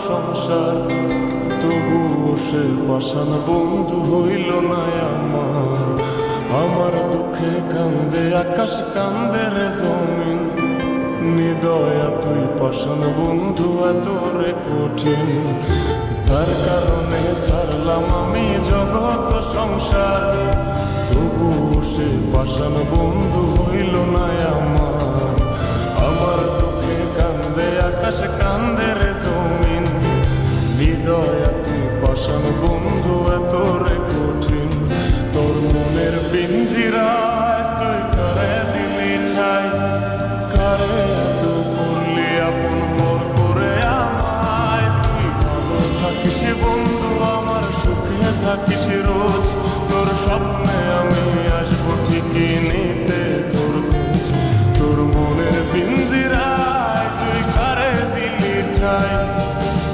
সংসার, তবুও সে পাষাণ বন্ধু হইল না আমার। আমার দুঃখে কান্দে আকাশ, কান্দে রে জমিন, নিদয়া তুই পাষাণ বন্ধু এত রে কঠিন। যার কারণে ছাড়লাম আমি জগৎ সংসার, তবুও সে পাষাণ বন্ধু হইল না আমার। আমার দুঃখে কান্দে আকাশ, কান্দে রে জমিন, নিদয়া তুই পাষাণ বন্ধু এত রে কঠিন। তোর মনের পিঞ্জিরায় তুই কারে দিলি ঠাই, কারে এত করলি আপন পর করে আমায়। তুই ভালো থাকিস বন্ধু আমার, সুখে থাকিস রোজ, তোর স্বপ্নে আমি আসবো ঠিকই নিতে তোর খোঁজ। তোর মনের পিঞ্জিরায় তুই কারে দিলি ঠাই,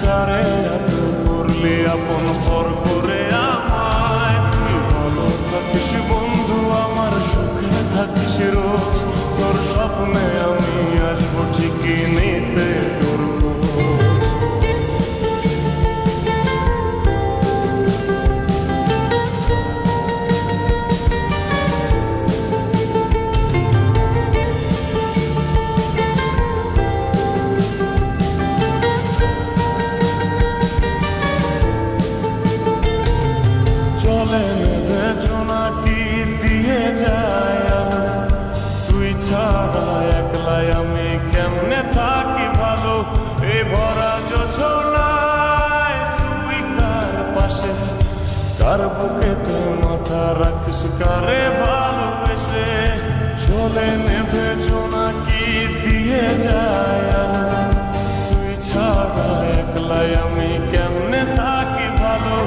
কারে এত করলি আপন পর করে আমায়। তুই ভালো থাকিস বন্ধু আমার, সুখে থাকিস রোজ, তোর স্বপ্নে আমি আসবো ঠিকই নিতে তোর খোঁজ। চলে নেবে জোনাকি দিয়ে যায় আলো, তুই ছাড়া একলাই আমি কেমনে থাকি ভালো। এ ভরা যোছনায় তুই কার পাশে, কার বুকেতে মাথা রাখিস কারে ভালোবেসে। চলে নেবে জোনাকি দিয়ে যায় আলো, তুই ছাড়া একলাই আমি কেমনে থাকি ভালো।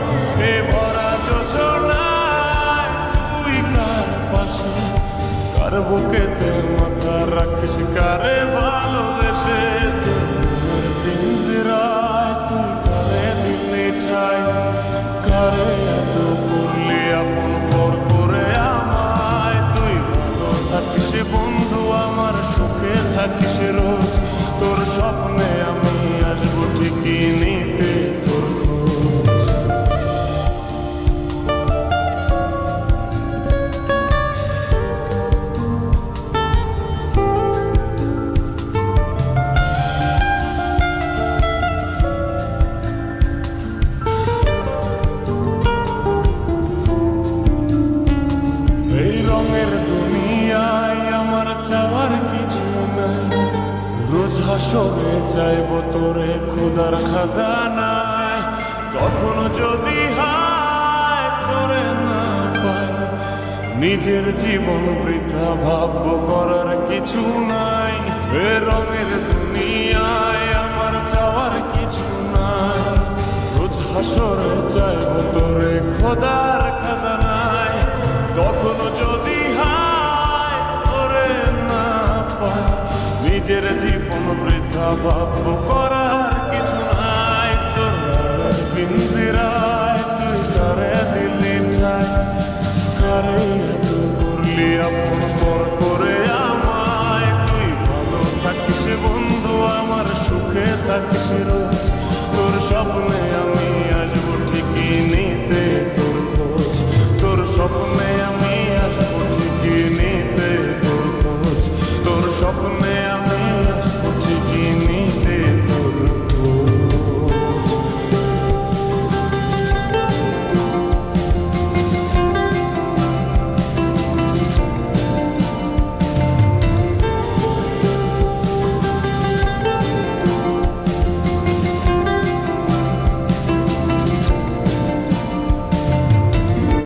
এ ভরা যোছনায় তুই কার পাশে, কার বুকেতে মাথা রাখিস কারে ভালোবেসে। তোর মনের পিঞ্জিরায় তুই কারে দিলি ঠাই, কারে এত করলি আপন পর করে আমায়। তুই ভালো থাকিস বন্ধু আমার, সুখে থাকিস রোজ, তোর স্বপ্নে আমি আসবো ঠিকই নিতে তোর খোঁজ। এই রঙের দুনিয়ায় আমার চাওয়ার কিছু নাই, রোজ হাসরে চাইব তোরে খোদার খাজানায়। তখন যদি হায় তোরে না পাই, নিজের জীবন বৃথা ভাববো করার কিছু নাই। এ রঙের দুনিয়ায় আমার চাওয়ার কিছু নাই, রোজ হাসরে চাইব তোরে খোদার খাজানায়। তখন যদি হায় তোরে না পাই, নিজের জীবন বৃথা ভাববো করার কিছু নাই। তোর মনের পিঞ্জিরায়